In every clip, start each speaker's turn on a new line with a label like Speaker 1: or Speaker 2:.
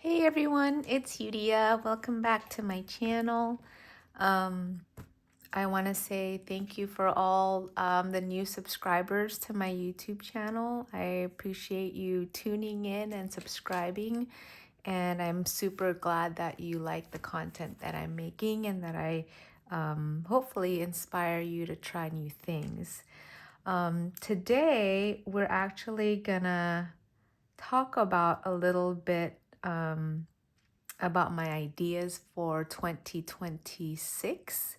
Speaker 1: Hey everyone, it's Yudia. Welcome back to my channel. Um, I want to say thank you for all the new subscribers to my YouTube channel. I appreciate you tuning in and subscribing, and I'm super glad that you like the content that I'm making and that I hopefully inspire you to try new things. Today, we're actually gonna talk about a little bit about my ideas for 2026.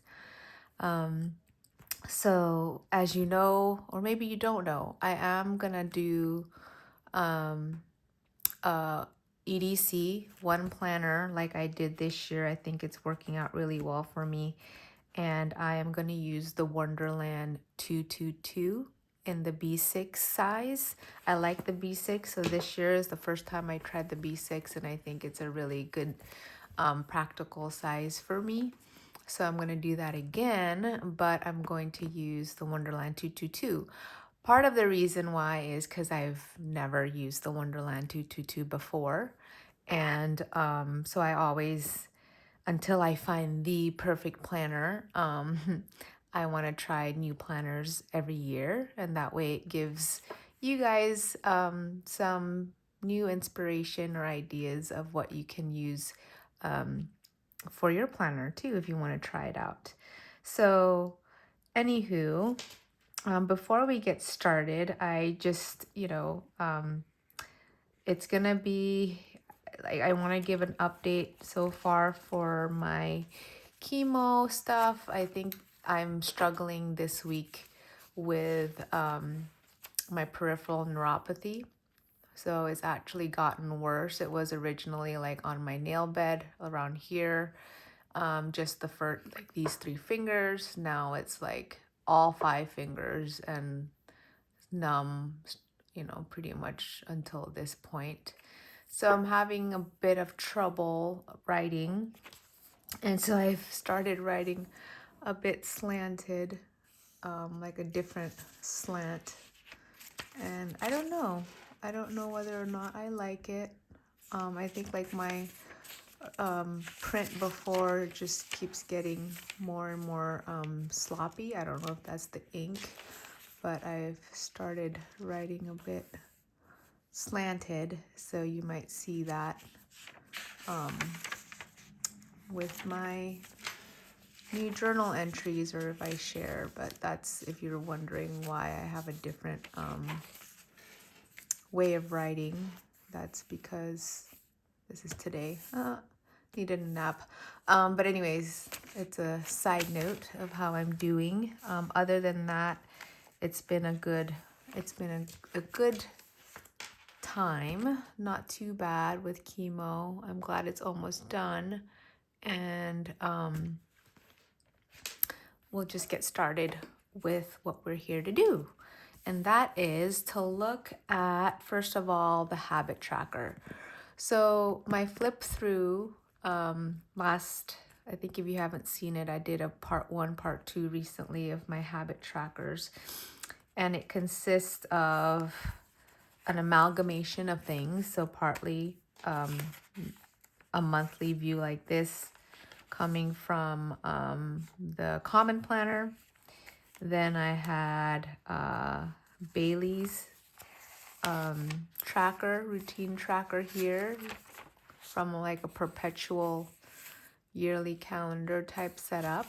Speaker 1: Um, so, as you know, or maybe you don't know, I am gonna do um, EDC one planner like I did this year. I think it's working out really well for me. And I am going to use the Wonderland 222 in the B6 size. I like the B6, so this year is the first time I tried the B6, and I think it's a really good practical size for me. So I'm going to do that again, but I'm going to use the Wonderland 222. Part of the reason why is because I've never used the Wonderland 222 before. And so I always, until I find the perfect planner, I want to try new planners every year. And that way it gives you guys some new inspiration or ideas of what you can use for your planner too, if you want to try it out. So, anywho, before we get started, I just, it's gonna be like I want to give an update so far for my chemo stuff. I think I'm struggling this week with my peripheral neuropathy. So it's actually gotten worse. It was originally like on my nail bed around here, just the first, like these three fingers. Now it's like all five fingers and numb, pretty much until this point. So I'm having a bit of trouble writing. And so I've started writing a bit slanted, like a different slant. And I don't know. I don't know whether or not I like it. I think like my print before just keeps getting more and more sloppy. I don't know if that's the ink, but I've started writing a bit slanted, so you might see that with my new journal entries or if I share, but that's if you're wondering why I have a different way of writing. That's because this is today. Needed a nap. But anyways, it's a side note of how I'm doing. Other than that, it's been a good time. Not too bad with chemo. I'm glad it's almost done. And we'll just get started with what we're here to do. And that is to look at, first of all, the habit tracker. So my flip through last, I think if you haven't seen it, I did a part 1, part 2 recently of my habit trackers. And it consists of an amalgamation of things. So partly a monthly view like this coming from the Common Planner. Then I had Bailey's routine tracker here from like a perpetual yearly calendar type setup.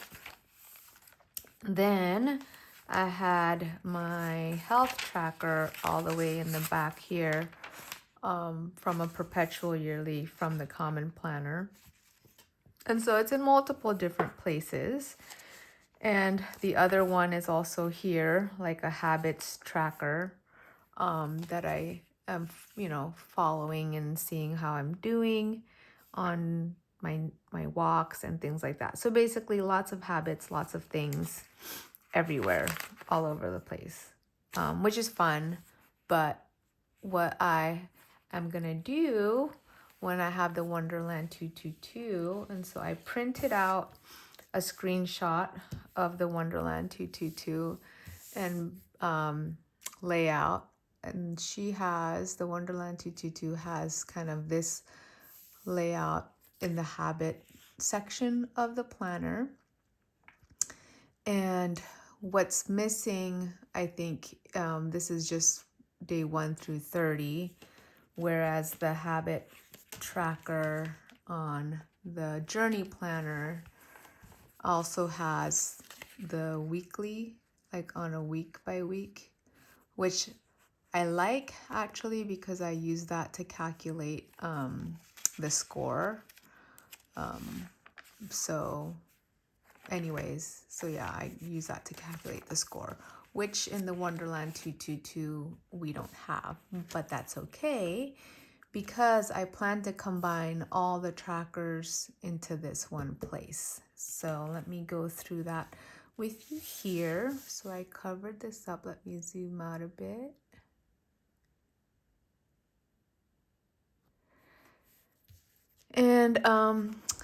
Speaker 1: Then I had my health tracker all the way in the back here from a perpetual yearly from the Common Planner. And so it's in multiple different places. And the other one is also here, like a habits tracker that I am, following and seeing how I'm doing on my walks and things like that. So basically lots of habits, lots of things everywhere, all over the place, which is fun. But what I am going to do when I have the Wonderland 222, and so I printed out a screenshot of the Wonderland 222 and layout. And the Wonderland 222 has kind of this layout in the habit section of the planner. And what's missing, I think, this is just day 1 through 30, whereas the habit tracker on the journey planner also has the weekly, like on a week by week, which I like actually because I use that to calculate the score. So anyways, so yeah, I use that to calculate the score, which in the Wonderland 222 we don't have, but that's okay because I plan to combine all the trackers into this one place. So let me go through that with you here. So I covered this up. Let me zoom out a bit. And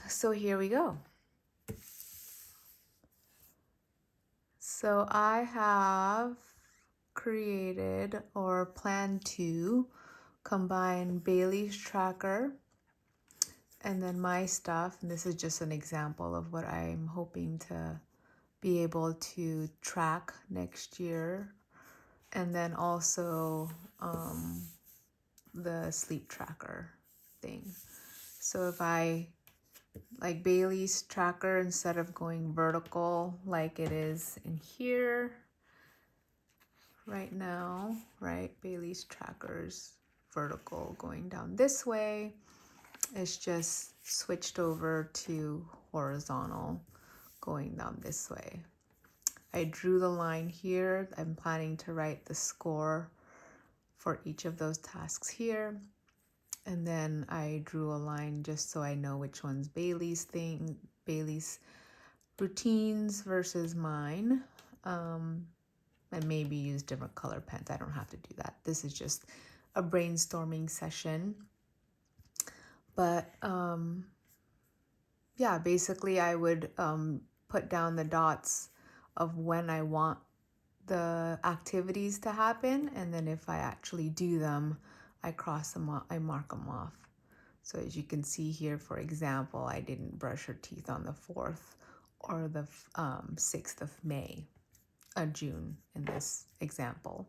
Speaker 1: so here we go. So I have created or plan to combine Bailey's tracker and then my stuff. And this is just an example of what I'm hoping to be able to track next year. And then also the sleep tracker thing. So if I like Bailey's tracker, instead of going vertical like it is in here right now, right? Bailey's tracker's vertical going down this way. It's just switched over to horizontal going down this way. I drew the line here. I'm planning to write the score for each of those tasks here. And then I drew a line just so I know which one's Bailey's routines versus mine. And maybe use different color pens. I don't have to do that. This is just a brainstorming session. But yeah, basically I would put down the dots of when I want the activities to happen, and then if I actually do them, I cross them off, I mark them off. So as you can see here, for example, I didn't brush her teeth on the 4th or the 6th of June in this example.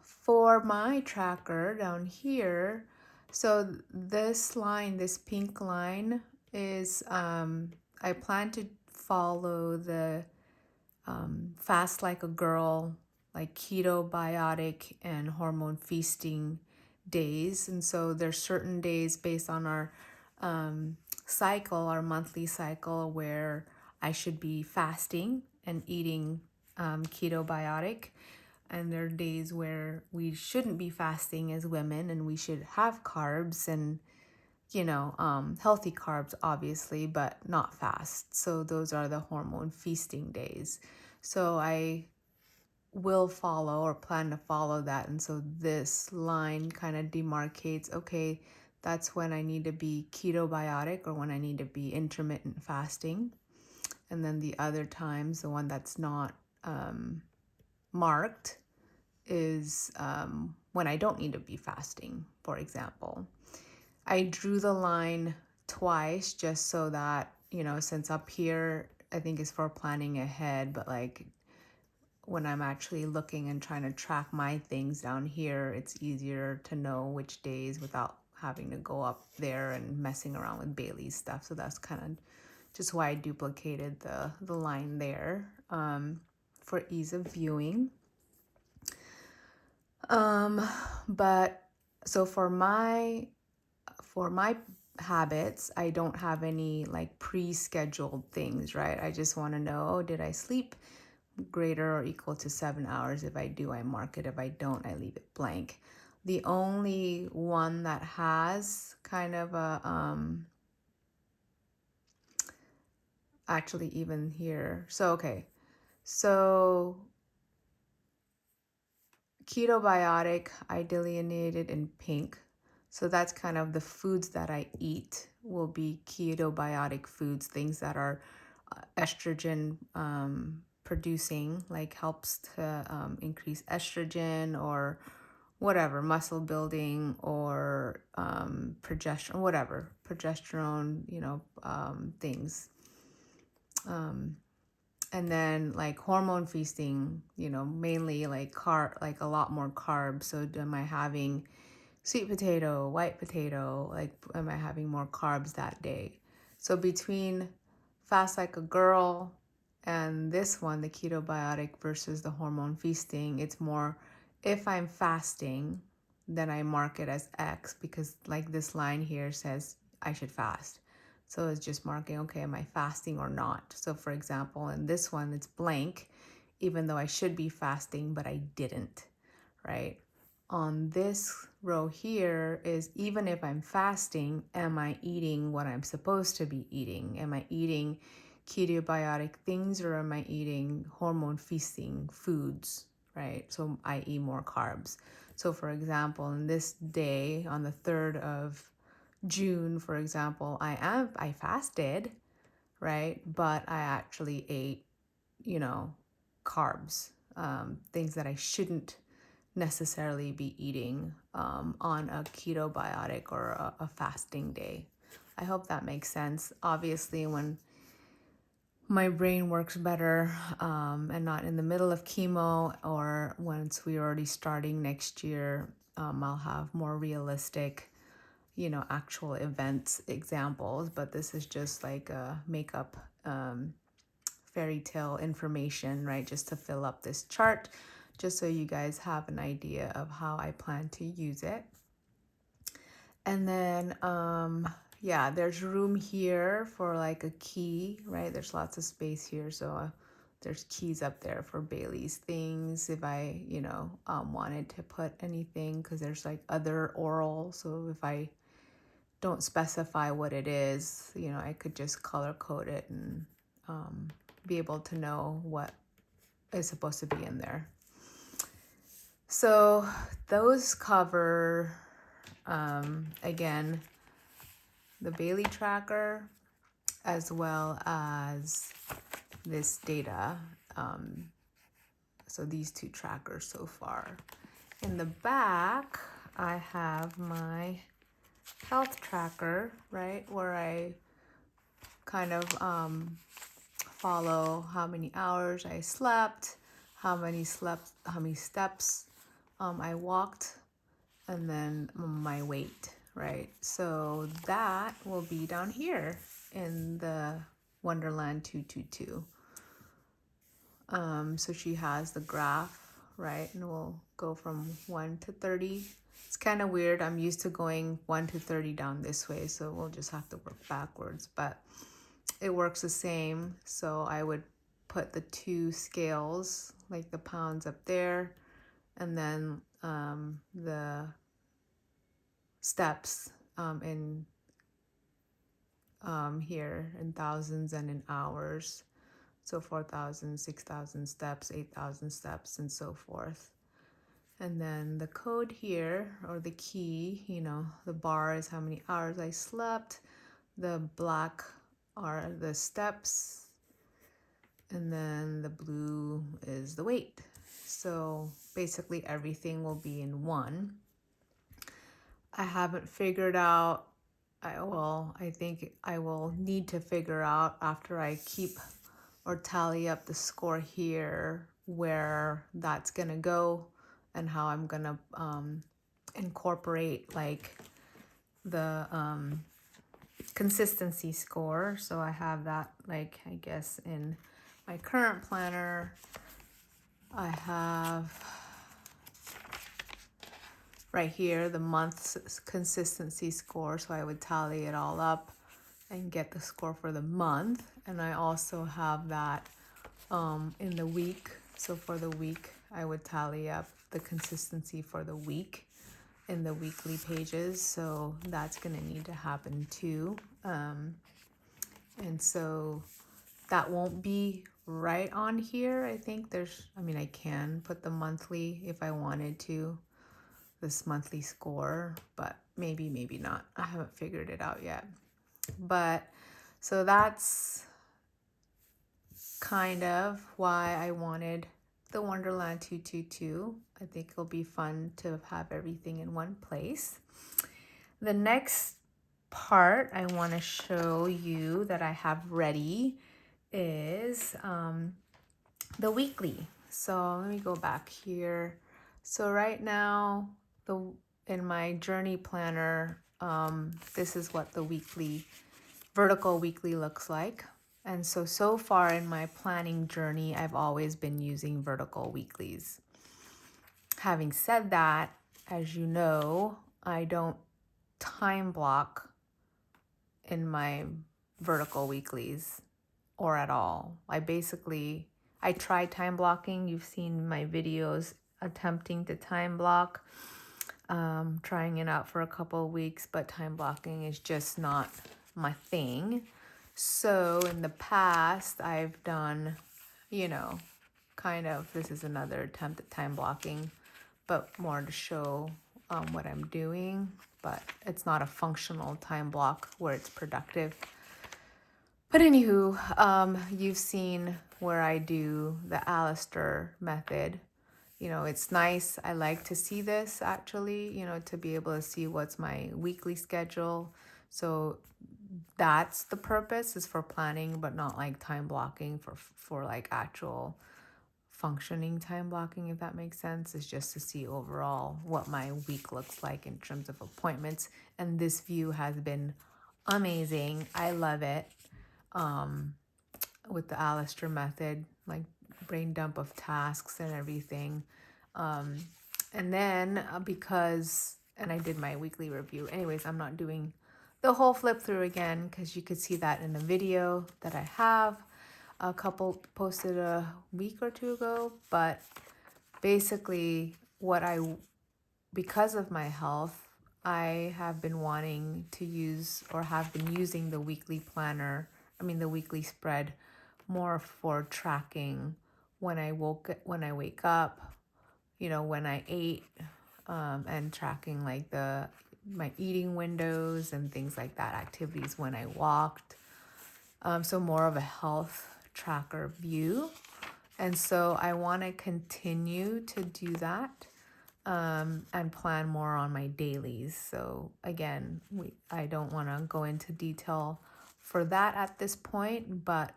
Speaker 1: For my tracker down here, so this line, this pink line is, I plan to follow the Fast Like a Girl, like keto, biotic, and hormone feasting days. And so there's certain days based on our cycle, our monthly cycle, where I should be fasting and eating keto, biotic. And there are days where we shouldn't be fasting as women and we should have carbs and healthy carbs, obviously, but not fast. So those are the hormone feasting days. So I will follow or plan to follow that. And so this line kind of demarcates, okay, that's when I need to be keto biotic or when I need to be intermittent fasting. And then the other times, the one that's not marked is when I don't need to be fasting, for example. I drew the line twice just so that, since up here, I think is for planning ahead, but like when I'm actually looking and trying to track my things down here, it's easier to know which days without having to go up there and messing around with Bailey's stuff. So that's kind of just why I duplicated the line there for ease of viewing. But so for my habits, I don't have any like pre-scheduled things, right? I just want to know, did I sleep greater or equal to 7 hours? If I do, I mark it. If I don't, I leave it blank. The only one that has kind of a actually even here. So okay. So keto biotic, I delineated in pink. So that's kind of the foods that I eat will be keto biotic foods, things that are estrogen producing, like helps to increase estrogen or whatever, muscle building or progesterone, whatever, progesterone, things. And then like hormone feasting, mainly like like a lot more carbs. So am I having sweet potato, white potato? Like, am I having more carbs that day? So between Fast Like a Girl and this one, the keto biotic versus the hormone feasting, it's more if I'm fasting, then I mark it as X because, like, this line here says I should fast. So it's just marking, okay, am I fasting or not? So, for example, in this one, it's blank, even though I should be fasting, but I didn't, right? On this row here is even if I'm fasting, am I eating what I'm supposed to be eating? Am I eating ketobiotic things or am I eating hormone feasting foods, right? So I eat more carbs. So for example, in this day on the 3rd of June, for example, I fasted, right? But I actually ate, carbs, things that I shouldn't necessarily be eating on a keto biotic or a fasting day. I hope that makes sense. Obviously, when my brain works better and not in the middle of chemo or once we're already starting next year, I'll have more realistic, actual events examples. But this is just like a makeup fairy tale information, right? Just to fill up this chart, just so you guys have an idea of how I plan to use it. And then, yeah, there's room here for like a key, right? There's lots of space here. So there's keys up there for Bailey's things if I, wanted to put anything, because there's like other oral. So if I don't specify what it is, I could just color code it and be able to know what is supposed to be in there. So those cover, again, the Bailey tracker as well as this data. So these two trackers so far. In the back, I have my health tracker, right, where I kind of follow how many hours I slept, how many steps I walked, and then my weight, right? So that will be down here in the Wonderland 222. So she has the graph, right? And we'll go from 1 to 30. It's kind of weird. I'm used to going 1 to 30 down this way, so we'll just have to work backwards. But it works the same. So I would put the two scales, like the pounds up there, and then the steps in here in thousands and in hours. So 4,000, 6,000 steps, 8,000 steps, and so forth. And then the code here, or the key, the bar is how many hours I slept. The black are the steps. And then the blue is the weight. So basically everything will be in one. I haven't figured out, I think I will need to figure out after I keep or tally up the score here where that's gonna go and how I'm gonna incorporate like the consistency score. So I have that, like, I guess in my current planner, I have right here the month's consistency score. So I would tally it all up and get the score for the month. And I also have that in the week. So for the week, I would tally up the consistency for the week in the weekly pages. So that's going to need to happen too. And so that won't be right on here. I think I can put the monthly if I wanted to, this monthly score, but maybe not. I haven't figured it out yet. But so that's kind of why I wanted the Wonderland 222. I think it'll be fun to have everything in one place. The next part I want to show you that I have ready is the weekly. So let me go back here. So right now, in my journey planner, this is what the vertical weekly looks like. And so far in my planning journey, I've always been using vertical weeklies. Having said that, as you know, I don't time block in my vertical weeklies or at all. I try time blocking. You've seen my videos attempting to time block, trying it out for a couple of weeks, but time blocking is just not my thing. So in the past, I've done, this is another attempt at time blocking, but more to show what I'm doing. But it's not a functional time block where it's productive. But anywho, you've seen where I do the Alistair method. It's nice. I like to see this actually, to be able to see what's my weekly schedule. So that's the purpose, is for planning, but not like time blocking for like actual functioning time blocking, if that makes sense. Is just to see overall what my week looks like in terms of appointments. And this view has been amazing. I love it. With the Alistair method, like brain dump of tasks and everything. And then and I did my weekly review. Anyways, I'm not doing the whole flip through again because you could see that in the video that I have. A couple posted a week or two ago, but basically because of my health, I have been wanting to use, or have been using, the weekly spread more for tracking when I wake up, when I ate, and tracking like my eating windows and things like that, activities when I walked. So more of a health tracker view. And so I want to continue to do that, and plan more on my dailies. So again, I don't want to go into detail for that at this point, but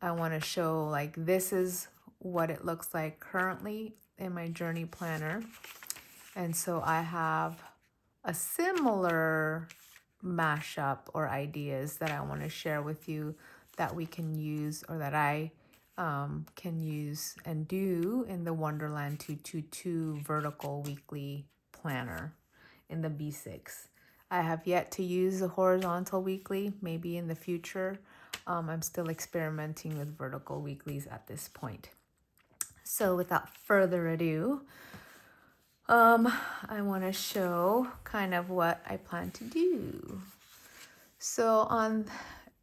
Speaker 1: I want to show like this is what it looks like currently in my journey planner. And so I have a similar mashup or ideas that I want to share with you that we can use, or that I can use and do in the Wonderland 222 vertical weekly planner in the B6. I have yet to use the horizontal weekly, maybe in the future. I'm still experimenting with vertical weeklies at this point. So without further ado, I want to show kind of what I plan to do. So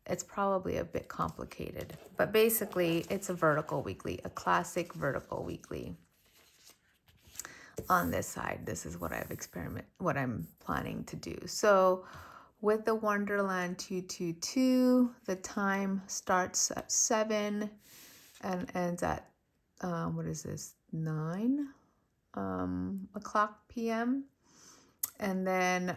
Speaker 1: it's probably a bit complicated, but basically it's a vertical weekly, a classic vertical weekly. On this side, this is what what I'm planning to do. So with the Wonderland 222, the time starts at 7 and ends at 9 o'clock p.m. And then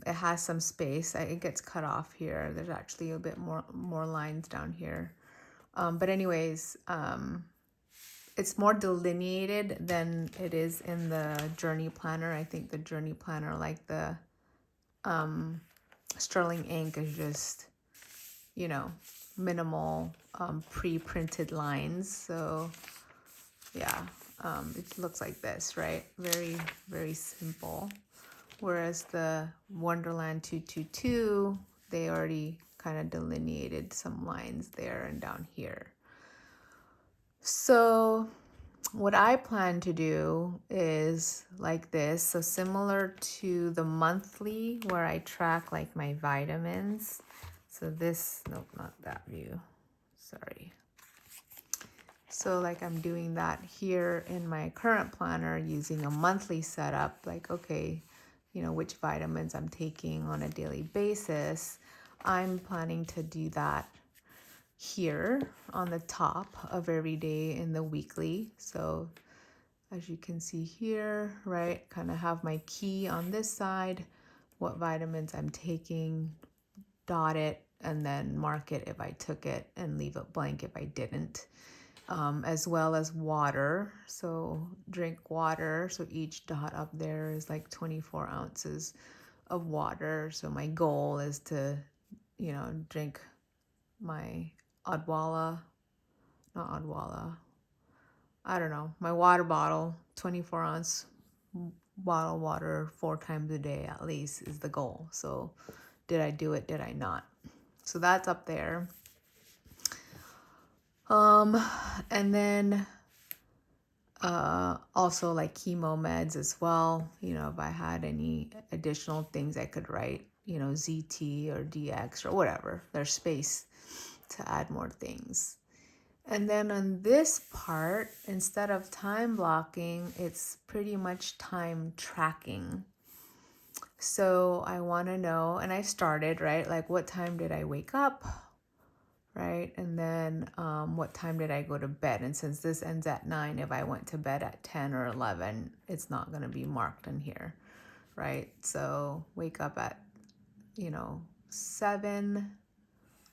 Speaker 1: it has some space. It gets cut off here. There's actually a bit more lines down here. But anyways, it's more delineated than it is in the journey planner. I think the journey planner, like the Sterling ink, is just, minimal pre-printed lines. So yeah, it looks like this, right? Very, very simple. Whereas the Wonderland 222, they already kind of delineated some lines there and down here. So what I plan to do is like this. So similar to the monthly where I track like my vitamins. So nope, not that view. Sorry. So like I'm doing that here in my current planner using a monthly setup, like, okay, which vitamins I'm taking on a daily basis. I'm planning to do that here on the top of every day in the weekly. So as you can see here, right, kind of have my key on this side, what vitamins I'm taking, dot it, and then mark it if I took it and leave it blank if I didn't. As well as water. So drink water. So each dot up there is like 24 ounces of water. So my goal is to, drink my Odwalla, not Odwalla, I don't know, my water bottle, 24-ounce bottle of water 4 times a day at least is the goal. So did I do it? Did I not? So that's up there. And then also like chemo meds as well. If I had any additional things I could write, ZT or DX or whatever, there's space to add more things. And then on this part, instead of time blocking, it's pretty much time tracking. So I want to know, and I started, right? Like what time did I wake up? Right? And then what time did I go to bed? And since this ends at 9, if I went to bed at 10 or 11, it's not going to be marked in here, right? So wake up at, 7,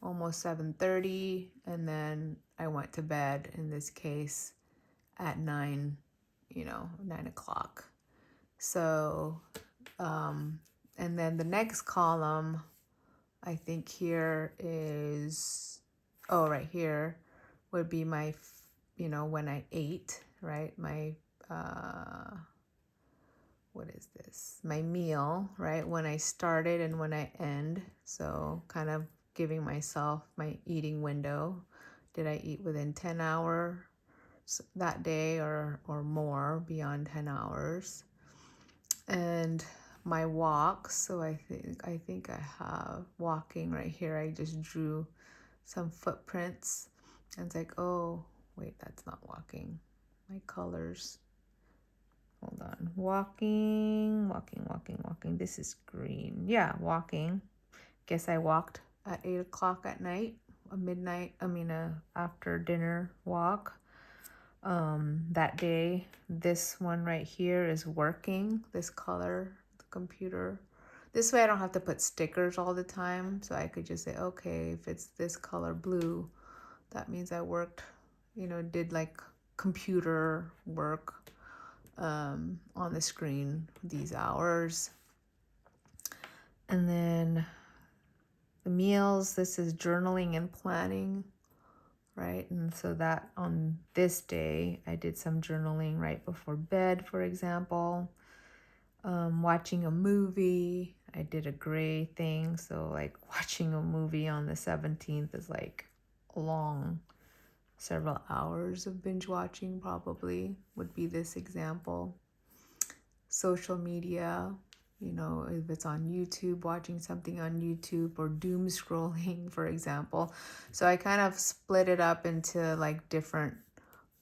Speaker 1: almost 7:30, and then I went to bed, in this case, at 9, 9 o'clock. So, and then the next column, I think here is, right here would be my, when I ate, right? My, what is this? My meal, right? When I started and when I end. So kind of giving myself my eating window. Did I eat within 10 hours that day or more beyond 10 hours? And my walks. So I think I have walking right here. I just drew some footprints. And it's like, oh, wait, that's not walking. My colors. Hold on. Walking. This is green. Yeah, walking. Guess I walked at 8 o'clock at night, after dinner walk. That day, this one right here is working, this color, the computer. This way I don't have to put stickers all the time. So I could just say, okay, if it's this color blue, that means I worked, did like computer work on the screen these hours. And then the meals, this is journaling and planning, right? And so that on this day, I did some journaling right before bed, for example. Watching a movie, I did a gray thing. So like watching a movie on the 17th is like a long, several hours of binge watching probably would be this example. Social media, if it's on YouTube, watching something on YouTube, or doom scrolling, for example. So I kind of split it up into like different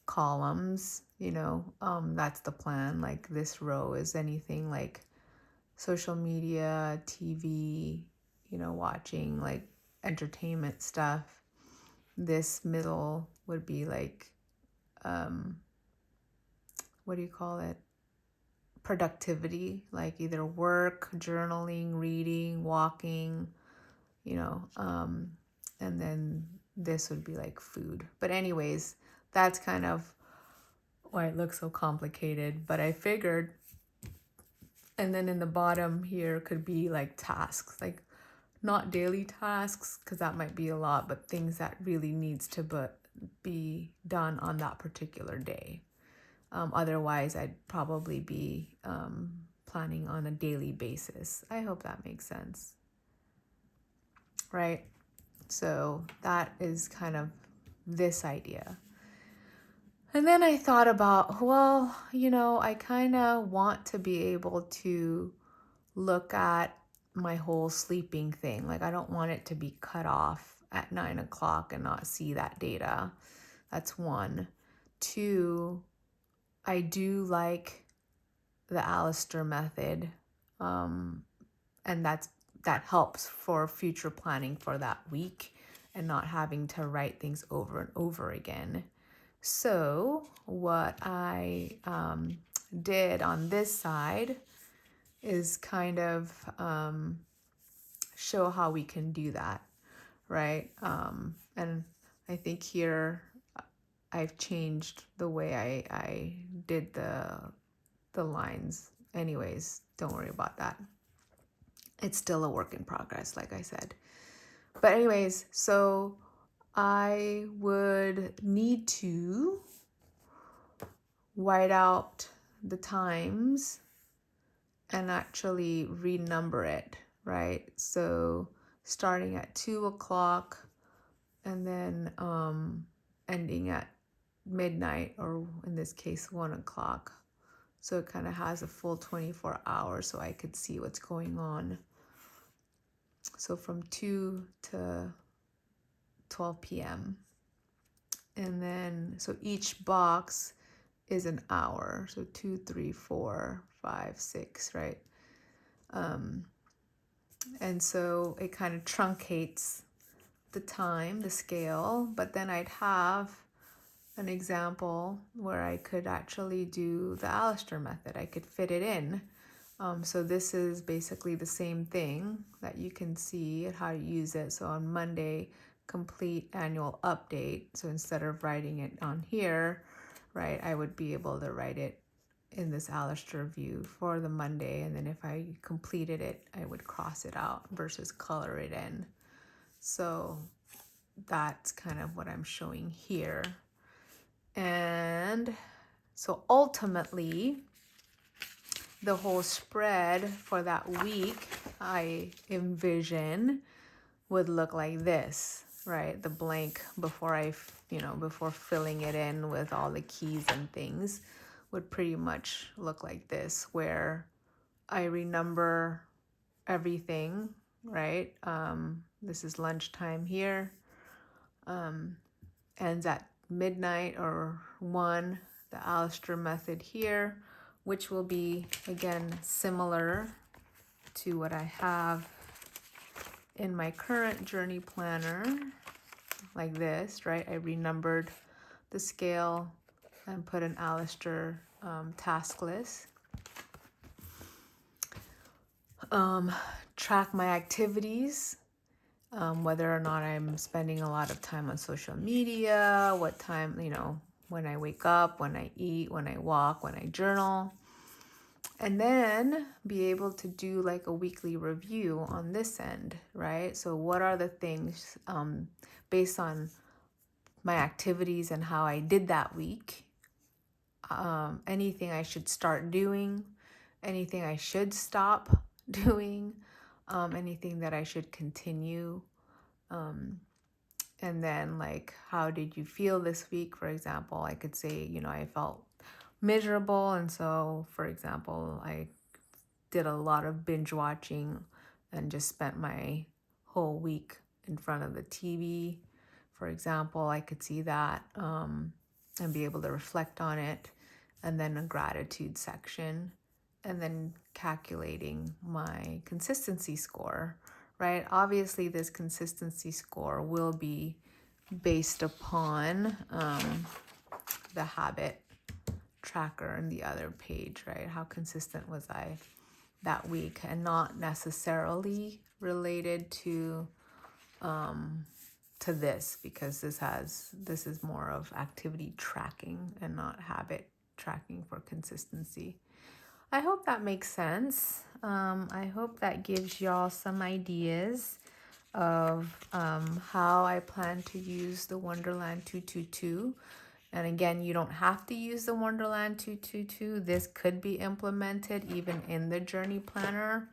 Speaker 1: columns, that's the plan. Like this row is anything like social media, TV, watching like entertainment stuff. This middle would be like, what do you call it? Productivity, like either work, journaling, reading, walking, and then this would be like food. But anyways, that's kind of why it looks so complicated. But I figured, and then in the bottom here could be like tasks, like not daily tasks, because that might be a lot, but things that really needs to be done on that particular day. Otherwise, I'd probably be planning on a daily basis. I hope that makes sense. Right? So that is kind of this idea. And then I thought about, well, I kind of want to be able to look at my whole sleeping thing. Like, I don't want it to be cut off at 9 o'clock and not see that data. That's one. Two, I do like the Alistair method, and that helps for future planning for that week and not having to write things over and over again. So what I did on this side is kind of show how we can do that, right? And I think here I've changed the way I did the lines. Anyways, don't worry about that. It's still a work in progress, like I said. But anyways, so I would need to white out the times and actually renumber it, right? So starting at 2 o'clock and then ending at midnight, or in this case 1 o'clock. So it kind of has a full 24 hours so I could see what's going on. So from 2 to 12 p.m. And then, so each box is an hour. So 2, 3, 4, 5, 6, right? And so it kind of truncates the time, the scale, but then I'd have an example where I could actually do the Alistair method. I could fit it in. So this is basically the same thing that you can see how to use it. So on Monday, complete annual update. So instead of writing it on here, right, I would be able to write it in this Alistair view for the Monday. And then if I completed it, I would cross it out versus color it in. So that's kind of what I'm showing here. And so ultimately, the whole spread for that week, I envision would look like this, right? The blank before before filling it in with all the keys and things would pretty much look like this, where I renumber everything, right? This is lunchtime here. Ends at midnight or 1, the Alistair method here, which will be, again, similar to what I have in my current journey planner, like this, right? I renumbered the scale and put an Alistair task list. Track my activities, whether or not I'm spending a lot of time on social media, what time, when I wake up, when I eat, when I walk, when I journal. And then be able to do like a weekly review on this end, right? So what are the things based on my activities and how I did that week? Anything I should start doing, anything I should stop doing, anything that I should continue. And then like, how did you feel this week? For example, I could say, I felt miserable. And so, for example, I did a lot of binge watching and just spent my whole week in front of the TV. For example, I could see that and be able to reflect on it. And then a gratitude section. And then calculating my consistency score, right? Obviously, this consistency score will be based upon the habit tracker in the other page, right? How consistent was I that week, and not necessarily related to this, because this is more of activity tracking and not habit tracking for consistency. I hope that makes sense. I hope that gives y'all some ideas of how I plan to use the Wonderland 222. And again, you don't have to use the Wonderland 222. This could be implemented even in the journey planner.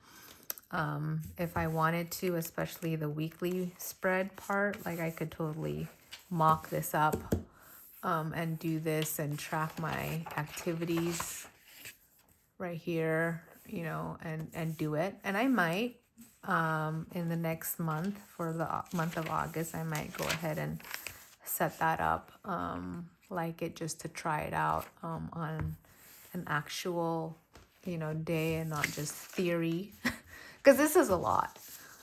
Speaker 1: If I wanted to, especially the weekly spread part, like I could totally mock this up and do this and track my activities right here, and do it. And I might, in the next month, for the month of August, I might go ahead and set that up, like it, just to try it out on an actual, day and not just theory. Because this is a lot,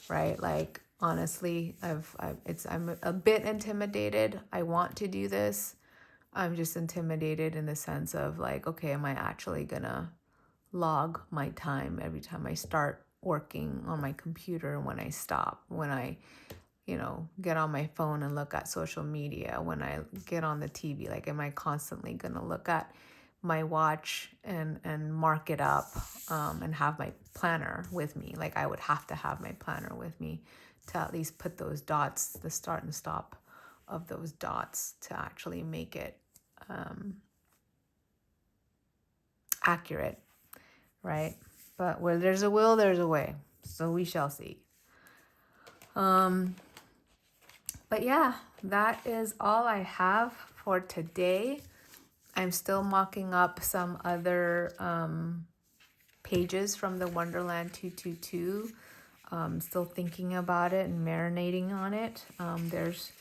Speaker 1: right? Like honestly, I'm a bit intimidated. I want to do this. I'm just intimidated in the sense of like, okay, am I actually gonna log my time every time I start working on my computer, when I stop, when I, get on my phone and look at social media, when I get on the TV? Like, am I constantly gonna look at my watch and mark it up, and have my planner with me? Like, I would have to have my planner with me to at least put those dots, the start and stop of those dots, to actually make it accurate, right? But where there's a will, there's a way. So we shall see. But yeah, that is all I have for today. I'm still mocking up some other pages from the Wonderland 222. Still thinking about it and marinating on it. There's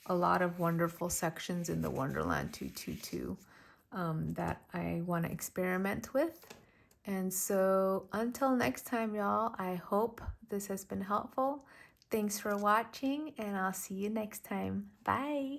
Speaker 1: a lot of wonderful sections in the Wonderland 222 that I want to experiment with. And so until next time, y'all, I hope this has been helpful. Thanks for watching, and I'll see you next time. Bye.